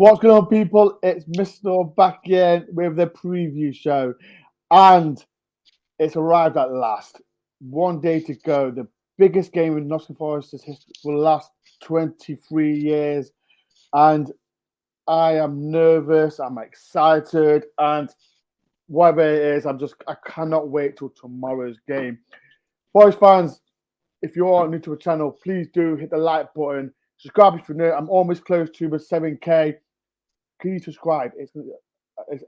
What's going on, people? It's Mr. back again with the preview show, and it's arrived at last. 1 day to go. The biggest game in Nottingham Forest's history for the last 23 years, and I am nervous. I'm excited, and whatever it is, I cannot wait till tomorrow's game. Forest fans, if you are new to the channel, please do hit the like button. Subscribe if you're new. I'm almost close to the 7K. Please subscribe.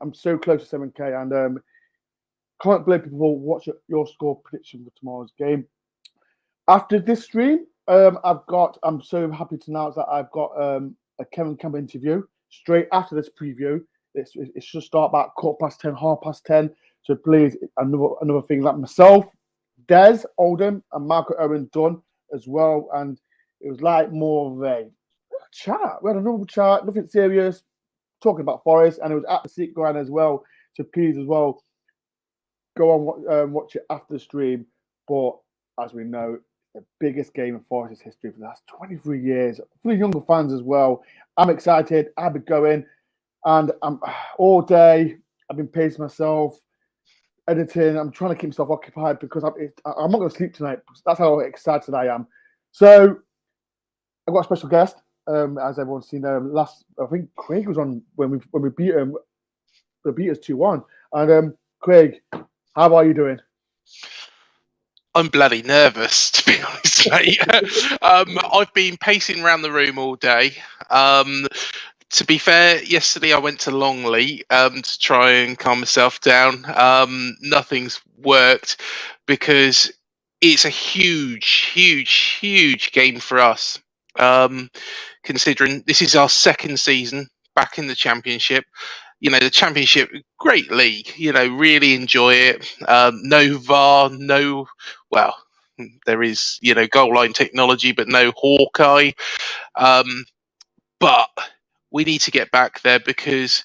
I'm so close to 7K, and can't believe people will watch your score prediction for tomorrow's game. After this stream, I'm so happy to announce that I've got a Kevin Campbell interview straight after this preview. It should start about 10:15, 10:30. So please, another thing like myself, Des Oldham, and Marco Owen done as well, and it was like more of a chat. We had a normal chat, nothing serious, talking about Forest, and it was at the seat ground as well. So please, as well, go on watch it after the stream. But as we know, the biggest game in Forest's history for the last 23 years. For the younger fans as well, I'm excited. I'll be going, and I'm all day. I've been pacing myself, editing. I'm trying to keep myself occupied because I'm not going to sleep tonight. That's how excited I am. So I've got a special guest. As everyone's seen, I think Craig was on when we beat him. We beat us 2-1. And Craig, how are you doing? I'm bloody nervous, to be honest, mate. I've been pacing around the room all day. To be fair, yesterday I went to Longley to try and calm myself down. Nothing's worked because it's a huge game for us. Considering this is our second season back in the Championship. You know, the Championship, great league, really enjoy it. No VAR, there is, goal line technology, but no Hawkeye. But we need to get back there because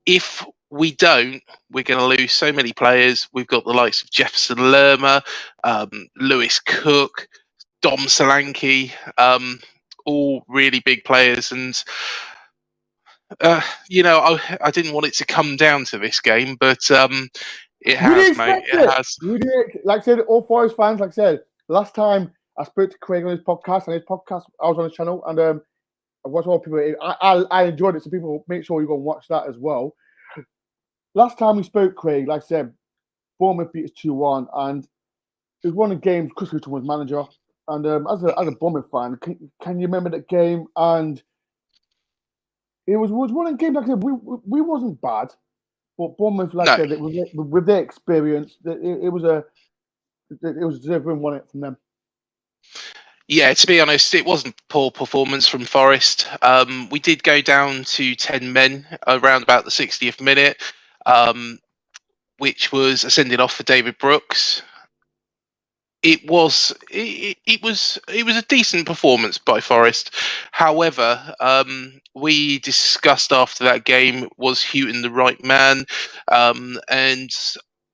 if we don't, we're going to lose so many players. We've got the likes of Jefferson Lerma, Lewis Cook, Dom Solanke, all really big players. And I didn't want it to come down to this game, but it has, mate. It has. Like I said, all Forest fans, like I said, last time I spoke to Craig on his podcast, I was on his channel, and I watched all people. I enjoyed it, so people make sure you go and watch that as well. Last time we spoke, Craig, like I said, Bournemouth beat us 2-1, and it was one of the games Chris Luton was manager. And as a Bournemouth fan, can you remember that game? And it was one of the games, like I said, we wasn't bad, but Bournemouth, like I said, with their experience, it was deserving won it from them. Yeah, to be honest, it wasn't poor performance from Forest. We did go down to 10 men around about the 60th minute, which was a sending off for David Brooks. It was a decent performance by Forest. However, we discussed after that game, was Houghton the right man? And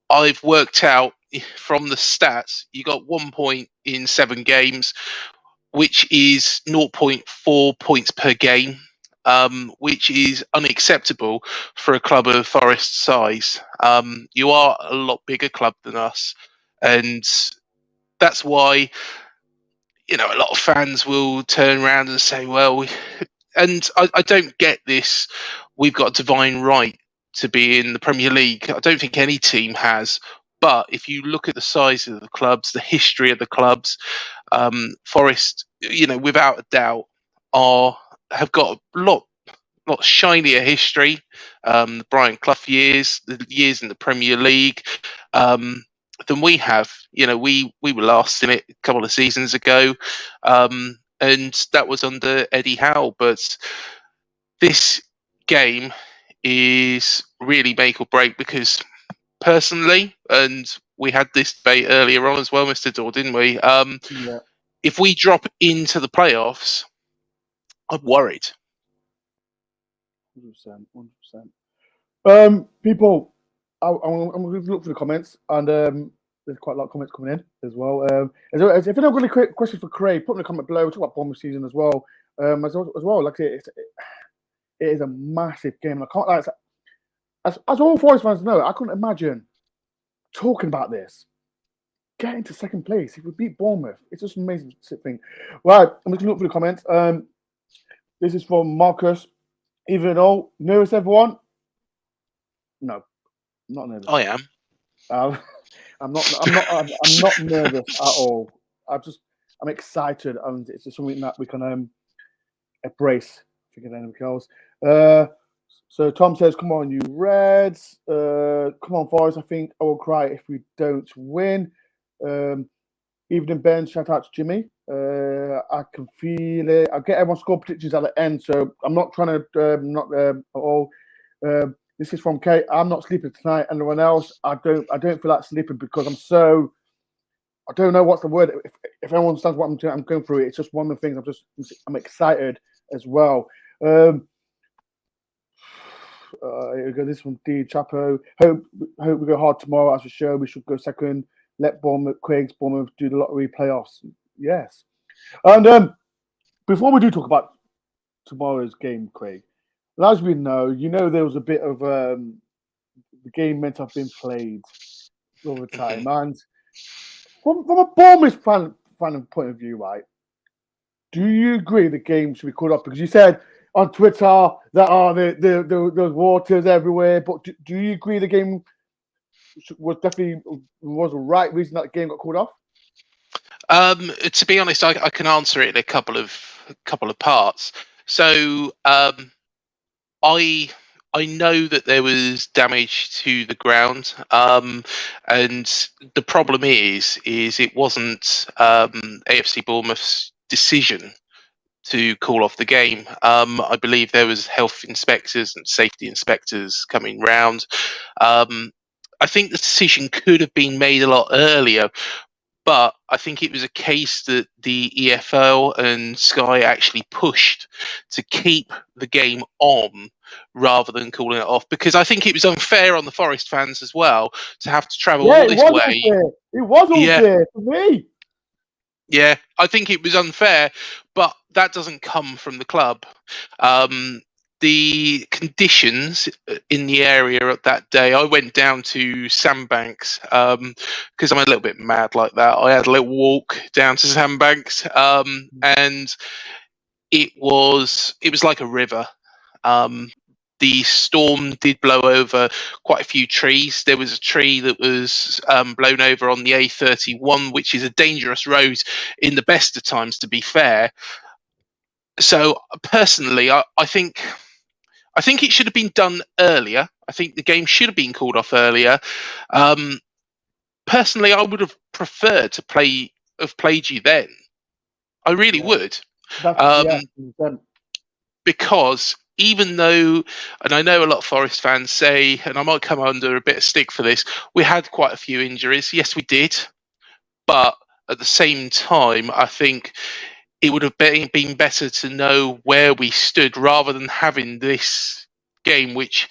I've worked out from the stats, you got 1 point in 7 games, which is 0.4 points per game, which is unacceptable for a club of Forest size. You are a lot bigger club than us, and that's why, a lot of fans will turn around and say, well, and I don't get this. We've got a divine right to be in the Premier League. I don't think any team has. But if you look at the size of the clubs, the history of the clubs, Forest, without a doubt, have got a lot shinier history. The Brian Clough years, the years in the Premier League, than we have. We were last in it a couple of seasons ago, and that was under Eddie Howe. But this game is really make or break because personally, and we had this debate earlier on as well, Mr. Dore, didn't we? Yeah. If we drop into the playoffs, I'm worried. 100%. People, I'm going to look for the comments, and there's quite a lot of comments coming in as well. If you've got any questions for Craig, put in the comment below. We'll talk about Bournemouth season as well. As well, like I say, It is a massive game. I can't, like, as all Forest fans know, I couldn't imagine talking about this. Getting to second place if we beat Bournemouth. It's just an amazing thing. Right, I'm just going to look for the comments. This is from Marcus. Even though, nervous everyone? No, I'm not nervous. I am. I'm not nervous at all. I'm excited, and it's just something that we can embrace. Figure anything else. So Tom says, "Come on, you Reds! Come on, Forest! I think I will cry if we don't win." Evening Ben, shout out to Jimmy. I can feel it. I get everyone's score predictions at the end, so I'm not trying to not at all. This is from Kate. I'm not sleeping tonight. Anyone else? I don't feel like sleeping because I don't know what's the word. If anyone understands what I'm going through, it's just one of the things. I'm excited as well. Here we go. This from D Chapo. Hope we go hard tomorrow as a show. We should go second. Let Craig's Bournemouth do the lottery playoffs. Yes. And before we do talk about tomorrow's game, Craig, and as we know, there was a bit of the game meant to have been played over time. And from a Bournemouth fan point of view, right, do you agree the game should be called off? Because you said on Twitter that there's waters everywhere, but do you agree the game was the right reason that the game got called off? To be honest, I can answer it in a couple of parts. So I know that there was damage to the ground, and the problem is it wasn't AFC Bournemouth's decision to call off the game. I believe there was health inspectors and safety inspectors coming round. I think the decision could have been made a lot earlier, but I think it was a case that the EFL and Sky actually pushed to keep the game on rather than calling it off, because I think it was unfair on the Forest fans as well to have to travel all this way. Unfair. It was unfair for me. Yeah, I think it was unfair, but that doesn't come from the club. The conditions in the area at that day, I went down to Sandbanks because I'm a little bit mad like that. I had a little walk down to Sandbanks, and it was like a river. The storm did blow over quite a few trees. There was a tree that was blown over on the A31, which is a dangerous road in the best of times, to be fair. So personally, I think it should have been done earlier. I think the game should have been called off earlier. Personally, I would have preferred to have played you then. I really would. Because even though, and I know a lot of Forest fans say, and I might come under a bit of stick for this, we had quite a few injuries. Yes, we did. But at the same time, I think it would have been better to know where we stood rather than having this game, which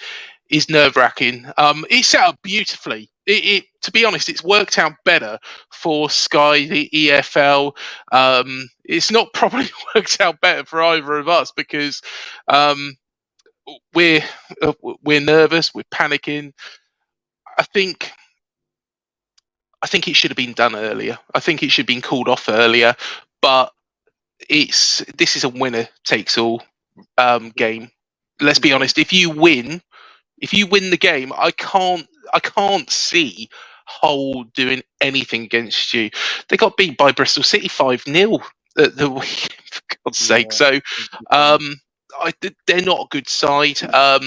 is nerve-wracking. It set up beautifully. To be honest, it's worked out better for Sky, the EFL. It's not probably worked out better for either of us because we're nervous, we're panicking. I think it should have been done earlier. I think it should have been called off earlier, but this is a winner takes all game. Let's be honest. If you win the game, I can't see Hull doing anything against you. They got beat by Bristol City 5-0 at the weekend, for God's sake. So they're not a good side.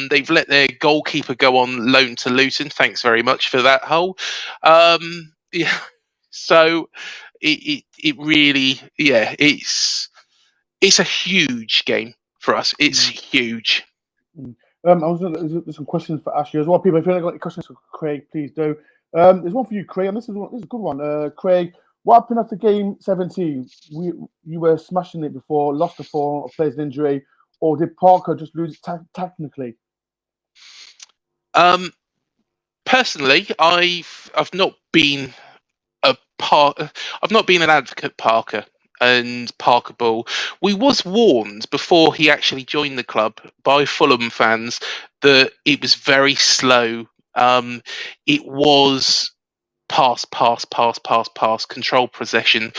They've let their goalkeeper go on loan to Luton. Thanks very much for that, Hull. Yeah. So it really, it's a huge game for us. It's huge. There's some questions for Ashley as well. People, if you've got any questions for Craig, please do. There's one for you, Craig, and this is a good one. Craig, what happened after game 17? You were smashing it before, lost the form, or players an injury, or did Parker just lose it technically? Personally, I've not been I've not been an advocate Parker. and Parker Ball. We was warned before he actually joined the club by Fulham fans that it was very slow. It was pass, control possession.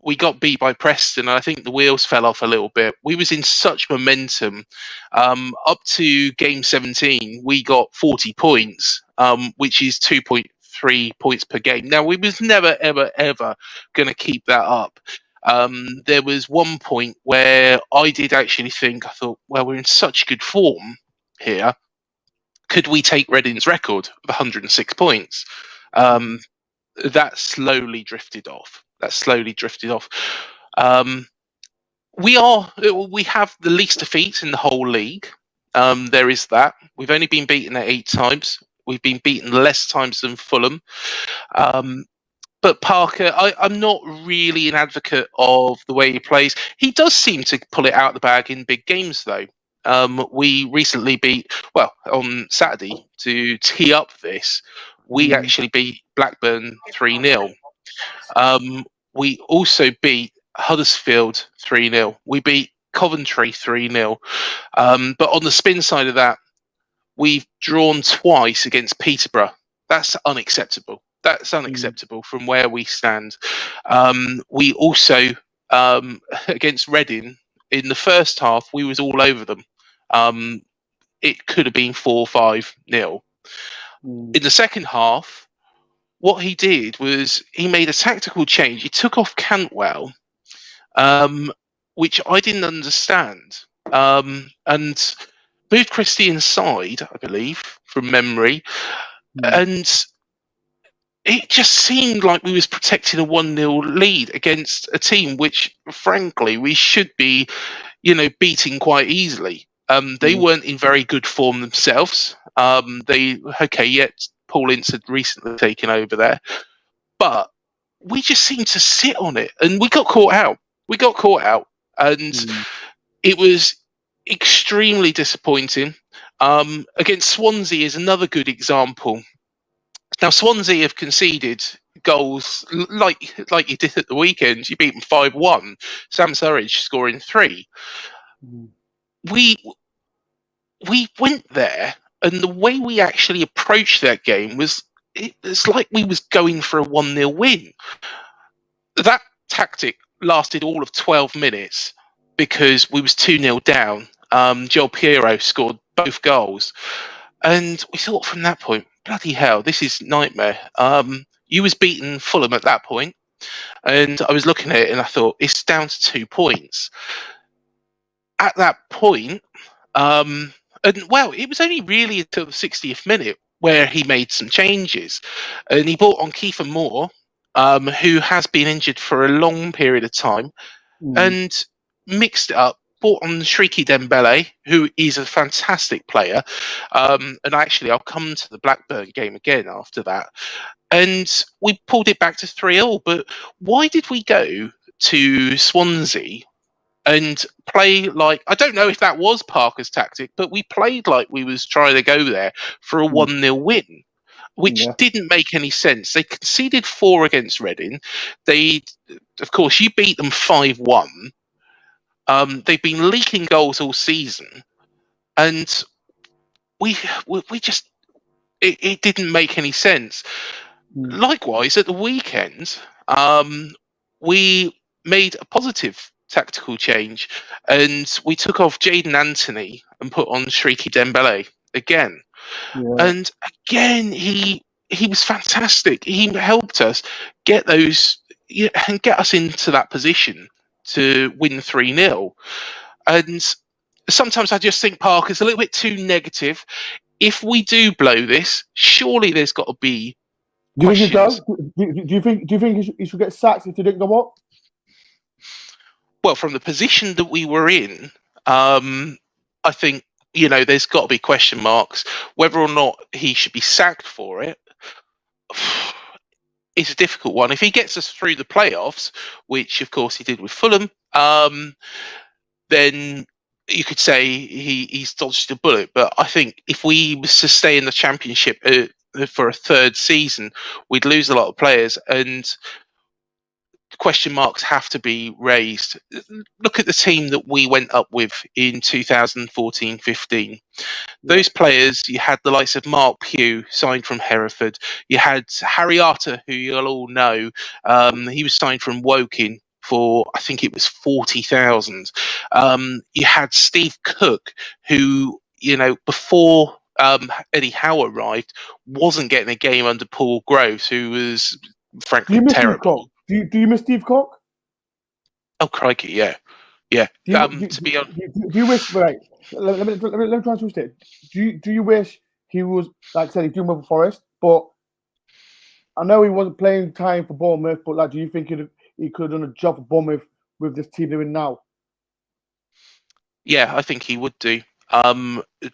We got beat by Preston, and I think the wheels fell off a little bit. We was in such momentum. Up to game 17, we got 40 points, which is 2.3 points per game. Now, we was never, ever, ever going to keep that up. There was one point where I did actually think, I thought, well, we're in such good form here. Could we take Reading's record of 106 points? That slowly drifted off. We have the least defeats in the whole league. There is that. We've only been beaten at 8 times. We've been beaten less times than Fulham. But Parker, I'm not really an advocate of the way he plays. He does seem to pull it out of the bag in big games, though. We recently on Saturday, to tee up this, we actually beat Blackburn 3-0. We also beat Huddersfield 3-0. We beat Coventry 3-0. But on the spin side of that, we've drawn twice against Peterborough. That's unacceptable. From where we stand. We also, against Reading, in the first half, we was all over them. It could have been 4-5-0. In the second half, what he did was he made a tactical change. He took off Cantwell, which I didn't understand, and moved Christie inside, I believe, from memory. And it just seemed like we was protecting a 1-0 lead against a team which, frankly, we should be, beating quite easily. They weren't in very good form themselves. Paul Ince had recently taken over there, but we just seemed to sit on it, and we got caught out. And it was extremely disappointing. Against Swansea is another good example. Now, Swansea have conceded goals like you did at the weekend. You beat them 5-1. Sam Surridge scoring 3. We went there, and the way we actually approached that game it's like we was going for a 1-0 win. That tactic lasted all of 12 minutes because we was 2-0 down. Joel Piero scored both goals. And we thought from that point, bloody hell, this is nightmare. You was beating Fulham at that point, and I was looking at it and I thought, it's down to 2 points. At that point, it was only really until the 60th minute where he made some changes. And he brought on Kiefer Moore, who has been injured for a long period of time, and mixed it up. Brought on Shriki Dembele, who is a fantastic player. And actually, I'll come to the Blackburn game again after that. And we pulled it back to 3-3. But why did we go to Swansea and play like, I don't know if that was Parker's tactic, but we played like we was trying to go there for a 1-0 win, which didn't make any sense. They conceded 4 against Reading. Of course, you beat them 5-1. They've been leaking goals all season, and we just it didn't make any sense. Likewise, at the weekend, we made a positive tactical change, and we took off Jaden Anthony and put on Shriki Dembele again. And again, he was fantastic. He helped us get those and get us into that position to win 3-0. And sometimes I just think Parker's a little bit too negative. If we do blow this, surely there's got to be questions. Do you think he should get sacked if he didn't go up? Well, from the position that we were in, I think, there's got to be question marks. Whether or not he should be sacked for it, it's a difficult one. If he gets us through the playoffs, which of course he did with Fulham, then you could say he's dodged a bullet. But I think if we was to stay in the Championship for a third season, we'd lose a lot of players. And question marks have to be raised. Look at the team that we went up with in 2014-15. Those players, you had the likes of Mark Pugh, signed from Hereford. You had Harry Arter, who you'll all know. He was signed from Woking for, I think it was 40,000. You had Steve Cook, who, before Eddie Howe arrived, wasn't getting a game under Paul Groves, who was frankly terrible. Do you miss Steve Cook? Oh crikey, yeah. To be honest, do you wish? Right, let me try and switch it. Do you wish he was, like I said, he's doing well for Forest, but I know he wasn't playing time for Bournemouth, but like, do you think he could have done a job for Bournemouth with this team they're in now? Yeah, I think he would do.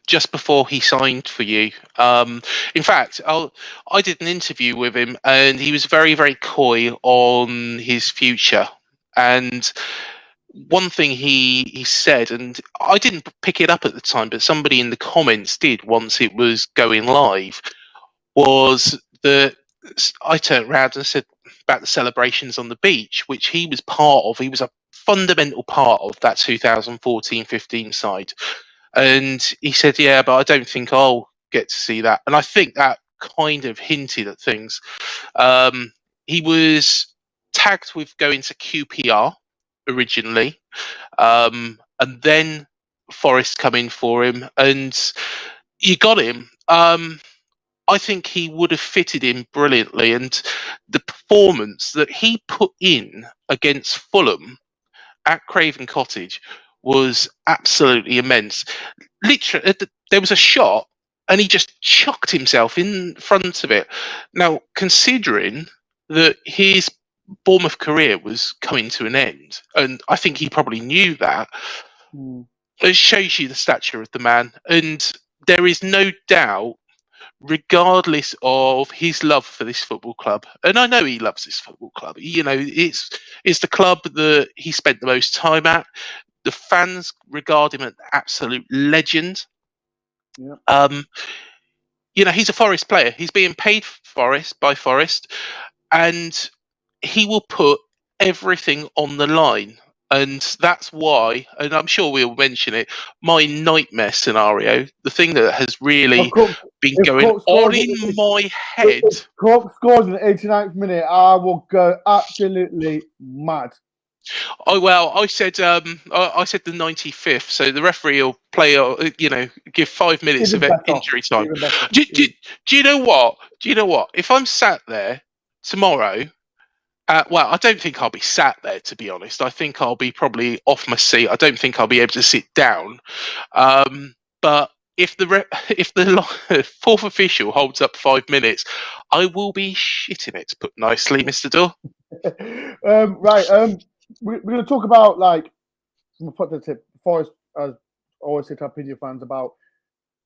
Just before he signed for you. In fact, I did an interview with him, and he was very, very coy on his future. And one thing he said, and I didn't pick it up at the time, but somebody in the comments did once it was going live, was that I turned around and said about the celebrations on the beach, which he was part of. He was a fundamental part of that 2014-15 side. And he said, yeah, but I don't think I'll get to see that. And I think that kind of hinted at things. He was tagged with going to QPR originally, and then Forest come in for him, and you got him. I think he would have fitted in brilliantly, and the performance that he put in against Fulham at Craven Cottage was absolutely immense. Literally, there was a shot, and he just chucked himself in front of it. Now, considering that his Bournemouth career was coming to an end, and I think he probably knew that, it shows you the stature of the man. And there is no doubt, regardless of his love for this football club, and I know he loves this football club, it's the club that he spent the most time at. The fans regard him as an absolute legend. He's a Forest player. He's being paid by Forest, and he will put everything on the line. And that's why, and I'm sure we'll mention it, my nightmare scenario, the thing that has really been going on in my head. If Cook scores in the 89th minute, I will go absolutely mad. I said the 95th, so the referee will play, give 5 minutes of injury time. Do you know what? If I'm sat there tomorrow, I don't think I'll be sat there, to be honest. I think I'll be probably off my seat. I don't think I'll be able to sit down. But if the fourth official holds up 5 minutes, I will be shitting it, to put nicely, Mr. Dorr. Right. We're going to talk about, like, from a perspective, Forest, as always say to our PG fans, about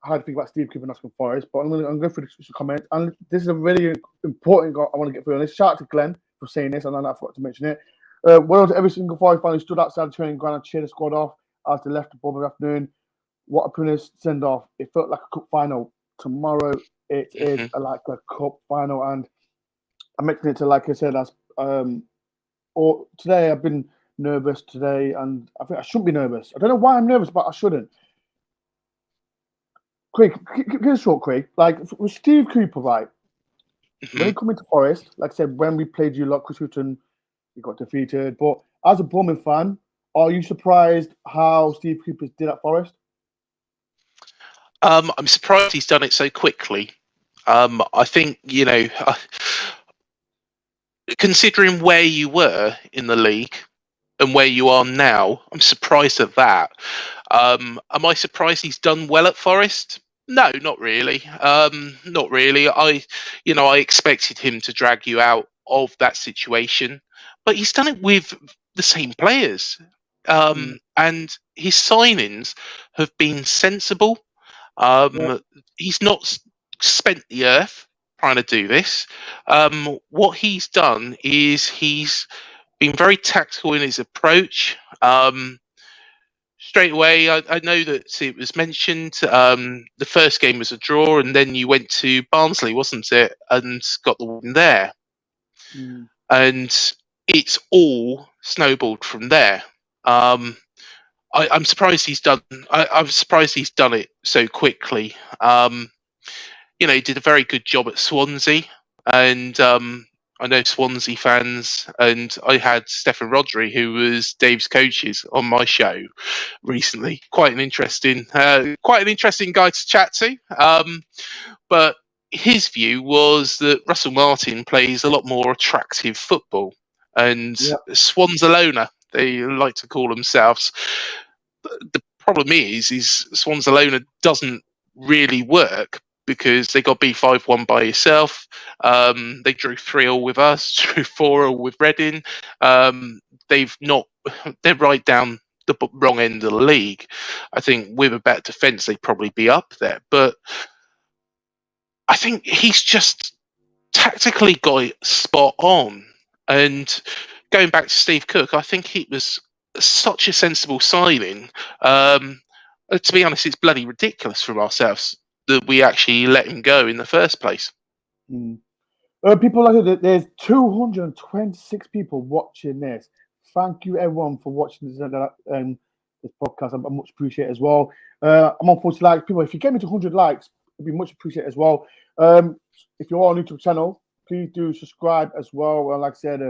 how to think about Steve Cooper and Nottingham Forest. But I'm going to go through the comments, and this is a really important I want to get through on this. Shout out to Glenn for saying this, and I forgot to mention it. Well done to every single Forest fan who stood outside the training ground and cheered the squad off as they left the ball the afternoon. What a brilliant send off! It felt like a cup final. Tomorrow it is like a cup final, and I mentioned it to, like I said, or today I've been nervous today, and I think I shouldn't be nervous. I don't know why I'm nervous, but I shouldn't. Craig, give us a short, Craig. Like, with Steve Cooper, right? When he come into Forest, like I said, when we played you lot, Chris Hutton, we got defeated. But as a Bournemouth fan, are you surprised how Steve Cooper did at Forest? I'm surprised he's done it so quickly. I think, considering where you were in the league and where you are now, I'm surprised at that. Am I surprised he's done well at Forest? No, not really. Not really. I expected him to drag you out of that situation, but he's done it with the same players. And his signings have been sensible. He's not spent the earth trying to do this. What he's done is he's been very tactical in his approach. Straight away, I know that it was mentioned the first game was a draw, and then you went to Barnsley, wasn't it, and got the win there. And it's all snowballed from there. I'm surprised he's done. I'm surprised he's done it so quickly. He did a very good job at Swansea, and I know Swansea fans, and I had Stefan Rodri, who was Dave's coaches, on my show recently. Quite an interesting guy to chat to. But his view was that Russell Martin plays a lot more attractive football, and Swanzalona, they like to call themselves. The problem is Swanzalona doesn't really work because they got beat 5-1 by yourself. They drew 3-0 with us, drew 4-0 with Reading. They're right down the wrong end of the league. I think with a better defence, they'd probably be up there. But I think he's just tactically got it spot on. And going back to Steve Cook, I think it was such a sensible signing. To be honest, it's bloody ridiculous from ourselves that we actually let him go in the first place. People like that. There's 226 people watching this. Thank you, everyone, for watching this podcast. I much appreciate it as well. I'm on 40 likes. People, if you get me to 100 likes, it'd be much appreciated as well. If you're all new to the channel, please do subscribe as well. Like I said,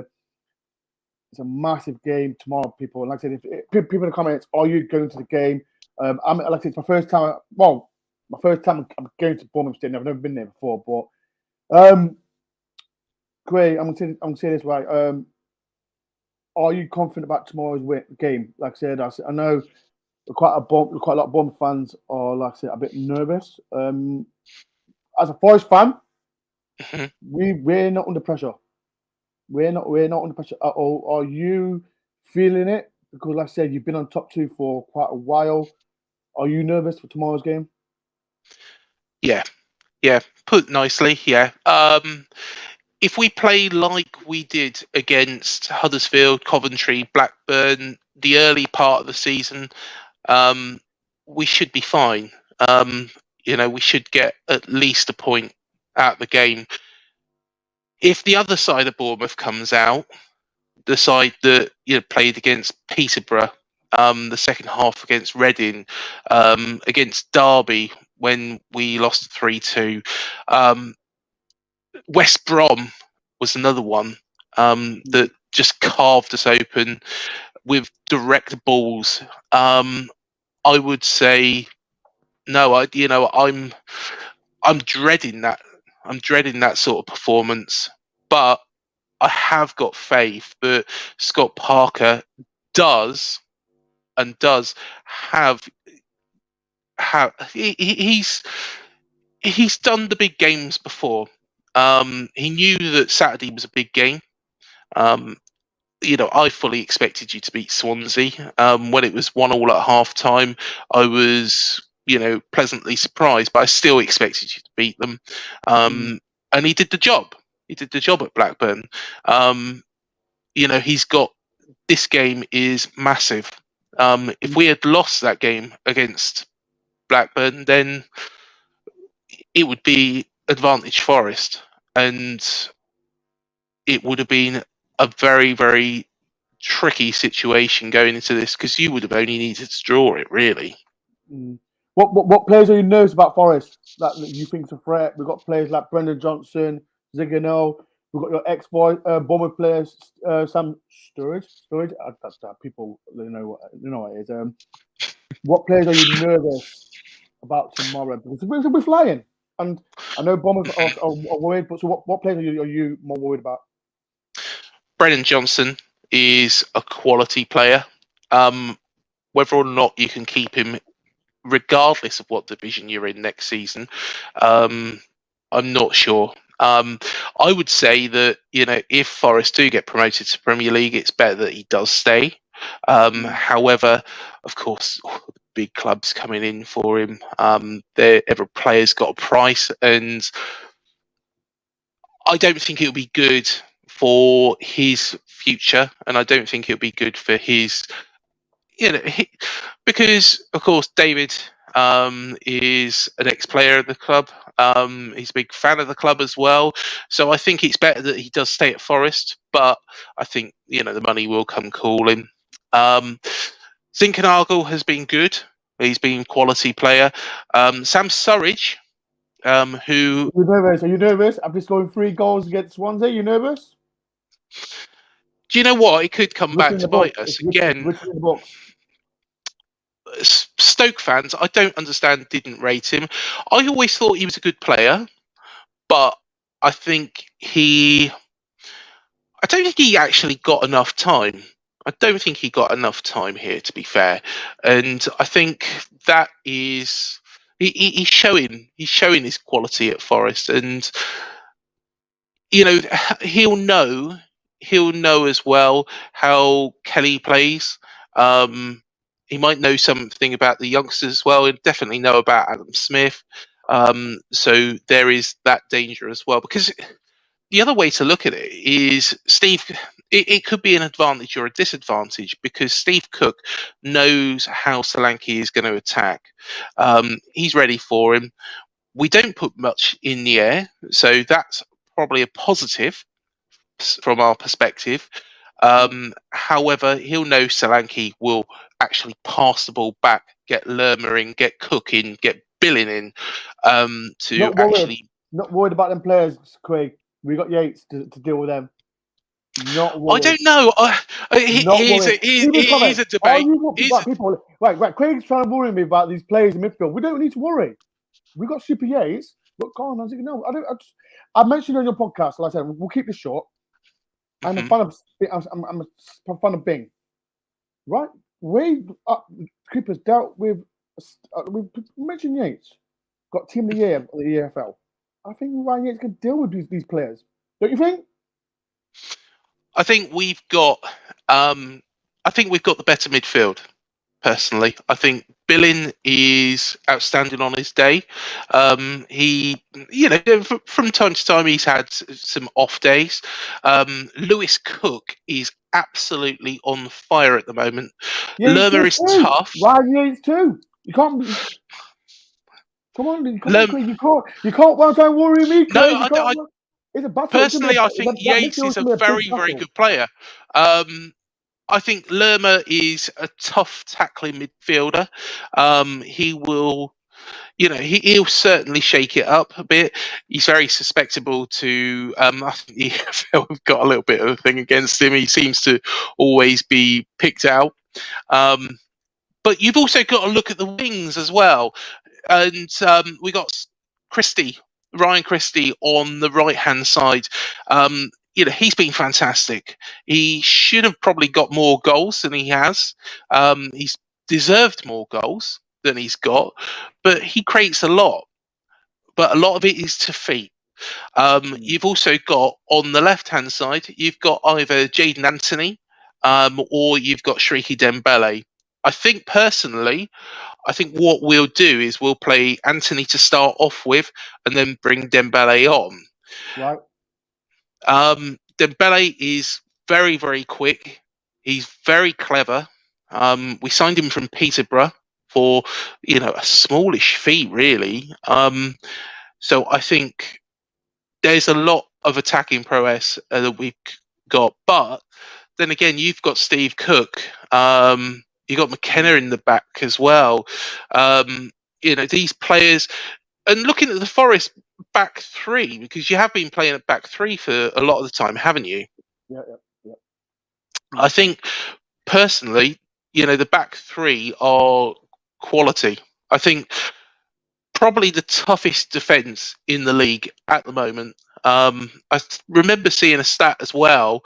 it's a massive game tomorrow, people. Like I said, if people in the comments, are you going to the game? Like I said, it's my first time. Well, my first time I'm going to Bournemouth Stadium. I've never been there before, but great. I'm gonna say this right. Are you confident about tomorrow's game? Like I said, I know quite a lot of Bournemouth fans are, like I said, a bit nervous. As a Forest fan, we're not under pressure. We're not under pressure at all. Are you feeling it? Because, like I said, you've been on top two for quite a while. Are you nervous for tomorrow's game? Yeah. Put nicely, yeah. If we play like we did against Huddersfield, Coventry, Blackburn, the early part of the season, we should be fine. We should get at least a point out of the game. If the other side of Bournemouth comes out, the side that played against Peterborough, the second half against Reading, against Derby when we lost 3-2, West Brom was another one that just carved us open with direct balls. I would say no. I'm dreading that. I'm dreading that sort of performance, but I have got faith that Scott Parker does have he's done the big games before. He knew that Saturday was a big game. I fully expected you to beat Swansea. When it was 1-1 at half time, I was pleasantly surprised, but I still expected you to beat them. And he did the job. He did the job at Blackburn. He's got, this game is massive. If we had lost that game against Blackburn, then it would be advantage Forest, and it would have been a very, very tricky situation going into this because you would have only needed to draw it, really. What players are you nervous about Forest that you think's a threat? We've got players like Brendan Johnson, Zigano. We've got your Bournemouth players, Sam Sturridge. People know what it is. What players are you nervous about tomorrow? Because we're flying, and I know Bournemouth are worried. But so, what players are you more worried about? Brendan Johnson is a quality player. Whether or not you can keep him, regardless of what division you're in next season, I'm not sure. I would say that if Forest do get promoted to Premier League, it's better that he does stay. However, of course, the big clubs coming in for him. Every player's got a price, and I don't think it would be good for his future, and I don't think it would be good for his, because of course David is an ex-player of the club. He's a big fan of the club as well. So I think it's better that he does stay at Forest. But I think the money will come calling. Zinkernagel has been good. He's been a quality player. Sam Surridge, who... Are you nervous? Are you nervous? After scoring 3 goals against Swansea, you nervous? Do you know what? It could come back to bite us again. Written in the books. Stoke fans, I don't understand, didn't rate him. I always thought he was a good player, but I think I don't think he actually got enough time. I don't think he got enough time here, to be fair. And I think that is he's showing his quality at Forest, and he'll know as well how Kelly plays. He might know something about the youngsters as well. He'll definitely know about Adam Smith. So there is that danger as well. Because the other way to look at it is Steve. It could be an advantage or a disadvantage because Steve Cook knows how Solanke is going to attack. He's ready for him. We don't put much in the air, so that's probably a positive from our perspective. However, he'll know Solanke will actually pass the ball back, get Lerma in, get Cook in, get Billing in. Not worried about them players, Craig. We got Yates to deal with them. Not worried. I don't know. He's a debate. Right. Craig's trying to worry me about these players in midfield. We don't need to worry. We got Super Yates. But go on, no. I mentioned on your podcast, like I said, we'll keep this short. I'm a fan of Bing. Right? Keepers dealt with. We mentioned Yates. Got Team of the Year at the EFL. I think Ryan Yates can deal with these players. Don't you think? I think we've got the better midfield. Personally, I think Billing is outstanding on his day. He, from time to time, he's had some off days. Lewis Cook is absolutely on fire at the moment. Lerma is tough. Ryan Yates too. You can't. Come on, Craig. You can't want to worry me, Craig. No, it's a battle. Personally, I think Yates is a very, very good player. I think Lerma is a tough tackling midfielder. He will, he'll certainly shake it up a bit. He's very susceptible to. I think the EFL have got a little bit of a thing against him. He seems to always be picked out. But you've also got to look at the wings as well. And we got Ryan Christie on the right-hand side. He's been fantastic. He should have probably got more goals than he has. He's deserved more goals than he's got, but he creates a lot. But a lot of it is to feet. You've also got on the left-hand side, you've got either Jaden Anthony or you've got Shriki Dembele. I think personally, what we'll do is we'll play Anthony to start off with and then bring Dembele on. Right. Dembele is very, very quick. He's very clever. We signed him from Peterborough for, a smallish fee, really. So I think there's a lot of attacking prowess that we've got. But then again, you've got Steve Cook. You've got McKenna in the back as well. These players, and looking at the Forest back three, because you have been playing at back three for a lot of the time, haven't you? Yeah. I think personally, the back three are quality. I think probably the toughest defence in the league at the moment. I remember seeing a stat as well.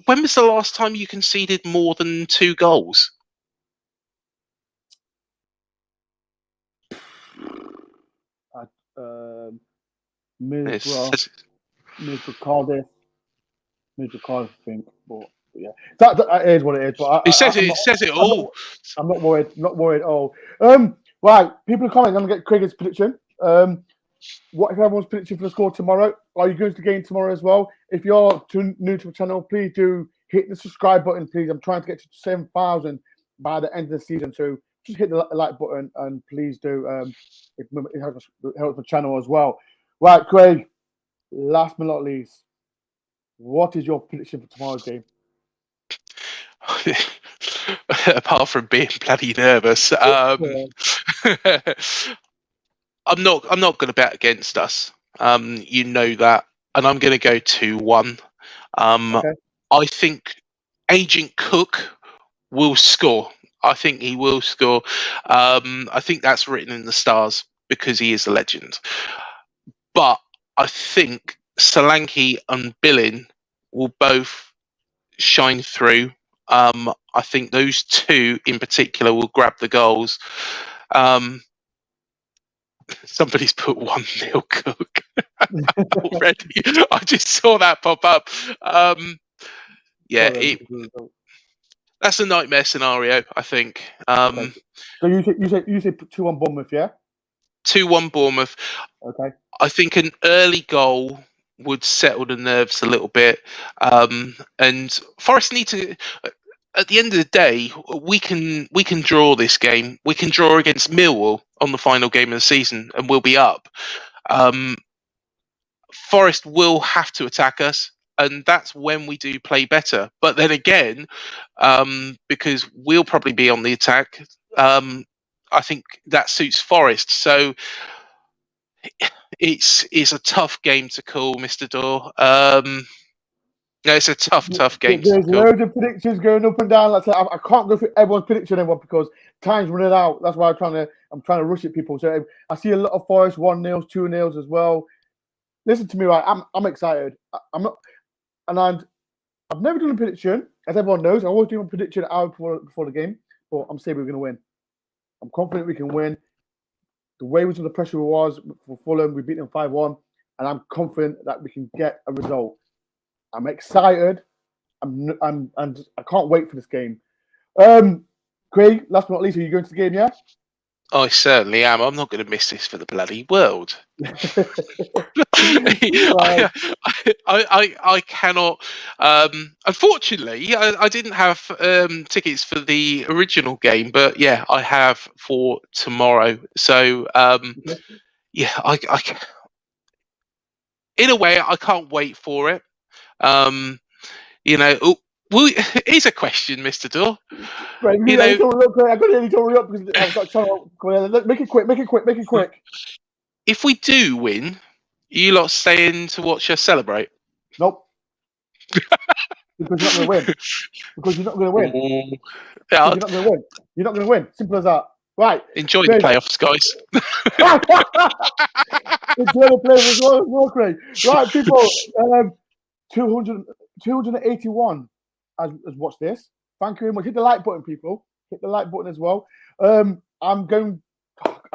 When was the last time you conceded more than 2 goals? Middlesbrough, Cardiff, I think. But yeah, that is what it is. But it says it all. I'm not worried. Not worried at all. Right, people are commenting. I'm gonna get Craig's prediction. What is everyone's prediction for the score tomorrow? Are you going to the game tomorrow as well? If you're too new to the channel, please do hit the subscribe button, please. I'm trying to get to 7,000 by the end of the season to just hit the like button, and please do. It helps the channel as well. Right, Craig. Last but not least, what is your prediction for tomorrow's game? Apart from being bloody nervous, I'm not going to bet against us. You know that, and I'm going to go 2-1. Okay. I think Agent Cook will score. I think he will score. I think that's written in the stars because he is a legend. But I think Solanke and Billin will both shine through. I think those two in particular will grab the goals. Somebody's put 1-0 Cook already. I just saw that pop up. That's a nightmare scenario, I think. Okay. So you say 2-1 Bournemouth, yeah? 2-1 Bournemouth. Okay. I think an early goal would settle the nerves a little bit. And Forest need to. At the end of the day, we can draw this game. We can draw against Millwall on the final game of the season, and we'll be up. Forest will have to attack us, and that's when we do play better. But then again, because we'll probably be on the attack, I think that suits Forest. So it's a tough game to call, Mr. Dore. No, it's a tough game to There's call. loads of predictions going up and down. Like I said, I can't go through everyone's prediction anymore because time's running out. That's why I'm trying to rush it, people. So I see a lot of Forest 1-0, 2-0 as well. Listen to me, right? I'm excited. I'm not, and I've never done a prediction, as everyone knows. I always do a prediction an hour before the game, but I'm saying we're going to win. I'm confident we can win. The way we took the pressure was for Fulham, we beat them 5-1, and I'm confident that we can get a result. I'm excited. And I can't wait for this game. Craig, last but not least, are you going to the game? Yeah. I certainly am. I'm not going to miss this for the bloody world. I cannot. Unfortunately, I didn't have tickets for the original game, but yeah, I have for tomorrow. So yeah, I in a way I can't wait for it. Here's a question, Mr. Dore. Right, I got to need to hurry up because I've got to make it quick. If we do win, you lot staying to watch us celebrate? Nope. Because you're not going to win. Because you're not going to win. Yeah, you're not going to win. You're not going to win. Simple as that. Right. Enjoy the playoffs, guys. Enjoy the playoffs as well, Craig. Right, people. 281 has watched this. Thank you very much. Hit the like button, people. Hit the like button as well. I'm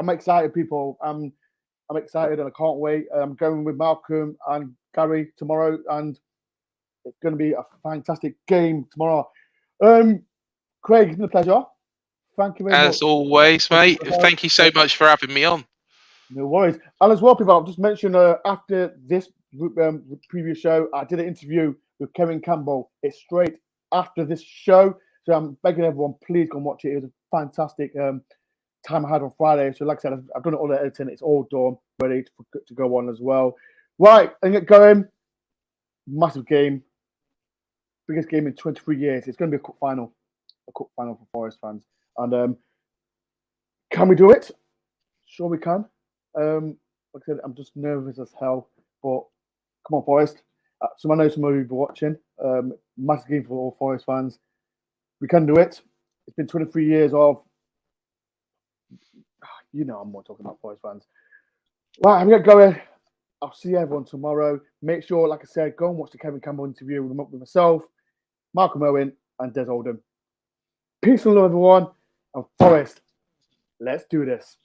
excited, people. I'm excited and I can't wait. I'm going with Malcolm and Gary tomorrow, and it's going to be a fantastic game tomorrow. Craig, it's been a pleasure. Thank you very much. As always, mate. Thank you so much for having me on. No worries. And as well, people, I've just mentioned after this previous show, I did an interview with Kevin Campbell. It's straight after this show. So I'm begging everyone, please go and watch it. It was a fantastic time I had on Friday. So like I said, I've done all the editing. It's all done, ready to go on as well. Right, and get going. Massive game. Biggest game in 23 years. It's going to be a cup final for Forest fans. And can we do it? Sure we can. Like I said, I'm just nervous as hell. But come on, Forest. I know some of you will be watching. Massive game for all Forest fans. We can do it. It's been 23 years of, I'm more talking about Forest fans. Right, I'm going to go. I'll see everyone tomorrow. Make sure, like I said, go and watch the Kevin Campbell interview with myself, Malcolm Owen, and Des Oldham. Peace and love, everyone. And Forest, let's do this.